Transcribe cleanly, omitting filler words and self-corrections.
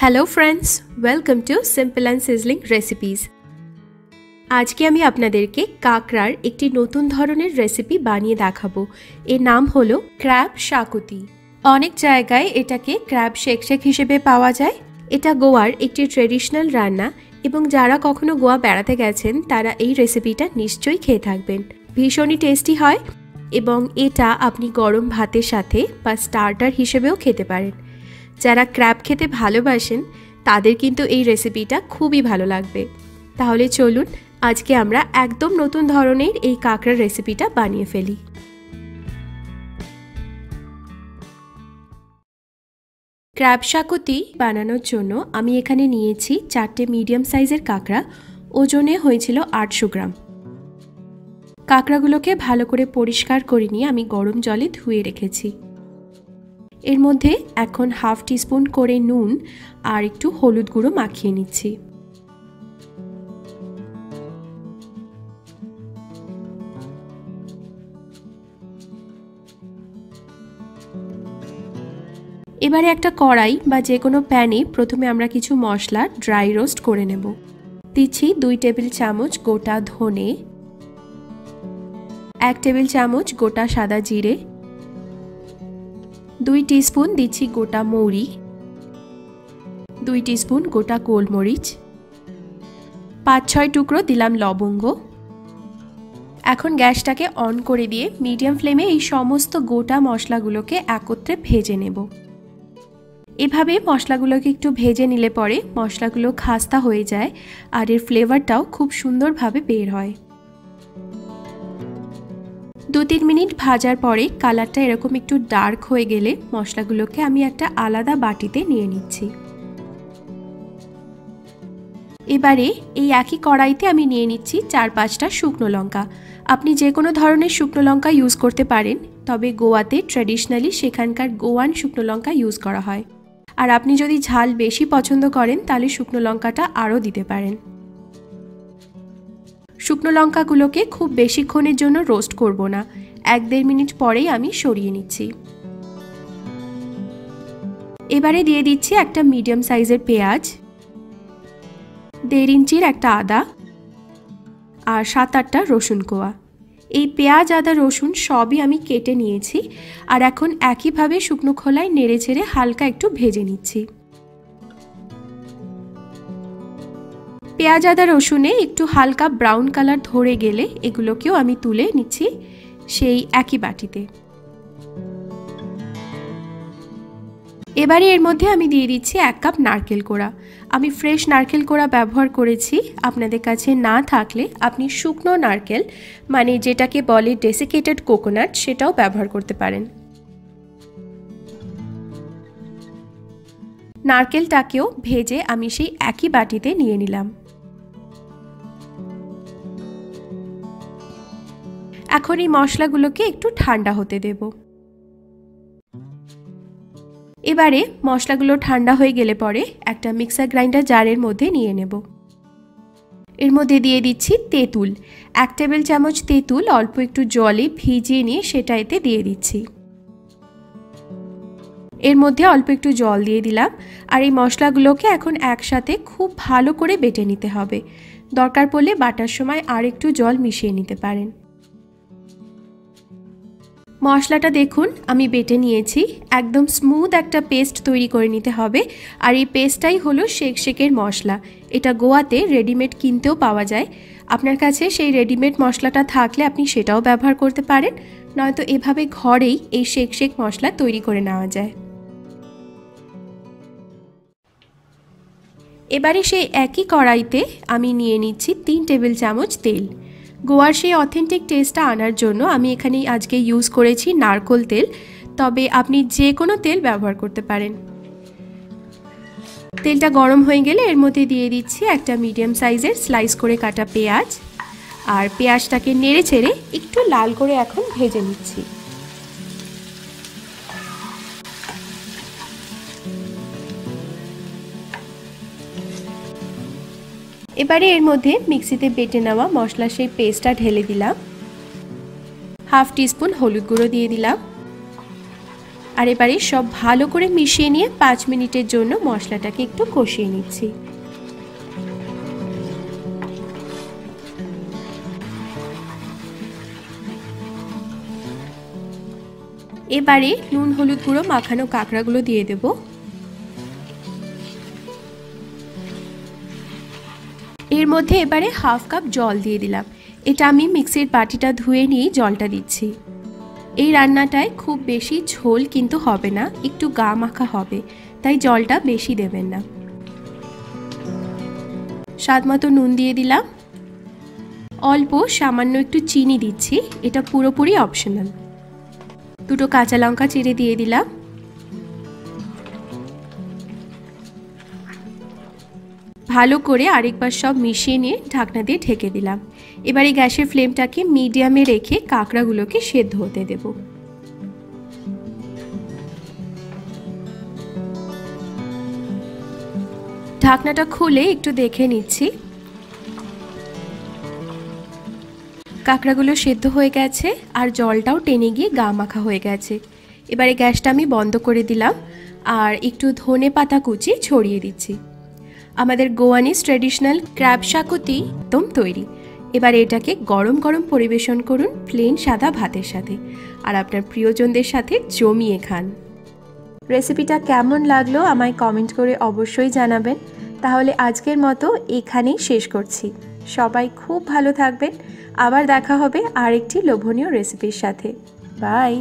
Hello friends, welcome to simple and sizzling recipes. আজকে আমি আপনাদেরকে কাঁকড়ার একটি নতুন ধরনের রেসিপি বানিয়ে দেখাবো। এর নাম হলো ক্র্যাব শাকুতি। অনেক জায়গায় এটাকে ক্র্যাব শেক হিসেবে পাওয়া যায়। এটা গোয়ার একটি ট্রেডিশনাল রান্না এবং যারা কখনো গোয়া বেড়াতে গেছেন তারা এই রেসিপিটা নিশ্চয়ই খেয়ে থাকবেন। ভীষণই টেস্টি হয় এবং এটা আপনি গরম ভাতের সাথে বা স্টার্টার হিসেবেও খেতে পারেন। যারা ক্র্যাব খেতে ভালোবাসেন তাদের কিন্তু এই রেসিপিটা খুবই ভালো লাগবে। তাহলে চলুন আজকে আমরা একদম নতুন ধরনের এই কাঁকড়ার রেসিপিটা বানিয়ে ফেলি। ক্র্যাব শাকুতি বানানোর জন্য আমি এখানে নিয়েছি 4টে মিডিয়াম সাইজের কাঁকড়া। ওজনে হয়েছিল 800 গ্রাম। কাঁকড়াগুলোকে ভালো করে পরিষ্কার করে নিয়ে আমি গরম জলে ধুয়ে রেখেছি। এর মধ্যে এখন হাফ টিস্পুন করে নুন আর একটু হলুদ গুঁড়ো মাখিয়ে নিচ্ছি। এবারে একটা কড়াই বা যে কোনো প্যানে প্রথমে আমরা কিছু মশলা ড্রাই রোস্ট করে নেব। দিচ্ছি 2 টেবিল চামচ গোটা ধনে, 1 টেবিল চামচ গোটা সাদা জিরে, 2 টিস্পুন দিচ্ছি গোটা মৌরি, 2 টিস্পুন গোটা গোলমরিচ, 5-6 টুকরো দিলাম লবঙ্গ। এখন গ্যাসটাকে অন করে দিয়ে মিডিয়াম ফ্লেমে এই সমস্ত গোটা মশলাগুলোকে একত্রে ভেজে নেব। এভাবে মশলাগুলোকে একটু ভেজে নিলে পরে মশলাগুলো খাস্তা হয়ে যায় আর এর ফ্লেভারটাও খুব সুন্দরভাবে বের হয়। 2-3 মিনিট ভাজার পরে কালারটা এরকম একটু ডার্ক হয়ে গেলে মশলাগুলোকে আমি একটা আলাদা বাটিতে নিয়ে নিচ্ছি। এবারে এই একই কড়াইতে আমি নিয়ে নিচ্ছি 4-5টা শুকনো লঙ্কা। আপনি যে কোনো ধরনের শুকনো লঙ্কা ইউজ করতে পারেন, তবে গোয়াতে ট্র্যাডিশনালি সেখানকার গোয়ান শুকনো লঙ্কা ইউজ করা হয়। আর আপনি যদি ঝাল বেশি পছন্দ করেন তাহলে শুকনো লঙ্কাটা আরও দিতে পারেন। শুকনো লঙ্কাগুলোকে খুব বেশিক্ষণের জন্য রোস্ট করব না, 1-1.5 মিনিট পরেই আমি সরিয়ে নিচ্ছি। এবারে দিয়ে দিচ্ছি একটা মিডিয়াম সাইজের পেঁয়াজ, 1.5 ইঞ্চির একটা আদা আর 7-8টা রসুন কোয়া। এই পেঁয়াজ আদা রসুন সবই আমি কেটে নিয়েছি আর এখন একইভাবে শুকনো খোলায় নেড়ে ছেড়ে হালকা একটু ভেজে নিচ্ছি। পেঁয়াজ আদা রসুনে একটু হালকা ব্রাউন কালার ধরে গেলে এগুলোকেও আমি তুলে নিচ্ছি সেই একই বাটিতে। এবারে এর মধ্যে আমি দিয়ে দিচ্ছি 1 কাপ নারকেল কোড়া। আমি ফ্রেশ নারকেল কোড়া ব্যবহার করেছি। আপনাদের কাছে না থাকলে আপনি শুকনো নারকেল মানে যেটাকে বলে ডেসিকেটেড কোকোনাট সেটাও ব্যবহার করতে পারেন। নারকেলটাকেও ভেজে আমি সেই একই বাটিতে নিয়ে নিলাম। এখন এই মশলাগুলোকে একটু ঠান্ডা হতে দেব। এবারে মশলাগুলো ঠান্ডা হয়ে গেলে পরে একটা মিক্সার গ্রাইন্ডার জারের মধ্যে নিয়ে নেব। এর মধ্যে দিয়ে দিচ্ছি তেঁতুল, 1 টেবিল চামচ তেঁতুল অল্প একটু জলে ভিজিয়ে নিয়ে সেটা এতে দিয়ে দিচ্ছি। এর মধ্যে অল্প একটু জল দিয়ে দিলাম আর এই মশলাগুলোকে এখন একসাথে খুব ভালো করে বেটে নিতে হবে। দরকার পড়লে বাটার সময় আর একটু জল মিশিয়ে নিতে পারেন। মশলাটা দেখুন আমি বেটে নিয়েছি, একদম স্মুথ একটা পেস্ট তৈরি করে নিতে হবে। আর এই পেস্টটাই হলো শেকের মশলা। এটা গোয়াতে রেডিমেড কিনতেও পাওয়া যায়। আপনার কাছে সেই রেডিমেড মশলাটা থাকলে আপনি সেটাও ব্যবহার করতে পারেন, নয়তো এভাবে ঘরেই এই শেক মশলা তৈরি করে নেওয়া যায়। এবারে সেই একই কড়াইতে আমি নিয়ে নিচ্ছি 3 টেবিল চামচ তেল। গোয়ার সেই অথেন্টিক টেস্টটা আনার জন্য আমি এখানে আজকে ইউজ করেছি নারকেল তেল, তবে আপনি যে কোনো তেল ব্যবহার করতে পারেন। তেলটা গরম হয়ে গেলে এর মধ্যে দিয়ে দিচ্ছি একটা মিডিয়াম সাইজের স্লাইস করে কাটা পেঁয়াজ আর পেঁয়াজটাকে নেড়ে ছেড়ে একটু লাল করে এখন ভেজে নিচ্ছি। এবারে এর মধ্যে মিক্সিতে বেটে নেওয়া মশলা সেই পেস্টটা ঢেলে দিলাম, হাফ টিস্পুন হলুদ গুঁড়ো দিয়ে দিলাম, আর এবারে সব ভালো করে মিশিয়ে নিয়ে 5 মিনিটের জন্য মশলাটাকে একটু কষিয়ে নিচ্ছি। এবারে নুন হলুদ গুঁড়ো মাখানো কাঁকড়াগুলো দিয়ে দেব। এর মধ্যে এবারে হাফ কাপ জল দিয়ে দিলাম। এটা আমি মিক্সির বাটিটা ধুয়ে নিয়ে জলটা দিচ্ছি। এই রান্নাটায় খুব বেশি ঝোল কিন্তু হবে না, একটু গা মাখা হবে, তাই জলটা বেশি দেবেন না। স্বাদ মতো নুন দিয়ে দিলাম, অল্প সামান্য একটু চিনি দিচ্ছি, এটা পুরোপুরি অপশনাল। দুটো কাঁচা লঙ্কা চিড়ে দিয়ে দিলাম। ভালো করে আরেকবার সব মিশিয়ে নিয়ে ঢাকনা দিয়ে ঢেকে দিলাম। এবারে গ্যাসের ফ্লেমটাকে মিডিয়ামে রেখে কাঁকড়াগুলোকে সেদ্ধ হতে দেব। ঢাকনাটা খুলে একটু দেখে নিচ্ছি, কাঁকড়াগুলো সেদ্ধ হয়ে গেছে আর জলটাও টেনে গিয়ে গা মাখা হয়ে গেছে। এবারে গ্যাসটা আমি বন্ধ করে দিলাম আর একটু ধনে পাতা কুচি ছড়িয়ে দিচ্ছি। আমাদের গোয়ানিজ ট্র্যাডিশনাল ক্র্যাব শাকতি একদম তৈরি। এবার এটাকে গরম গরম পরিবেশন করুন প্লেন সাদা ভাতের সাথে, আর আপনার প্রিয়জনদের সাথে জমিয়ে খান। রেসিপিটা কেমন লাগলো আমায় কমেন্ট করে অবশ্যই জানাবেন। তাহলে আজকের মতো এখানেই শেষ করছি। সবাই খুব ভালো থাকবেন। আবার দেখা হবে আরেকটি লোভনীয় রেসিপির সাথে। বাই।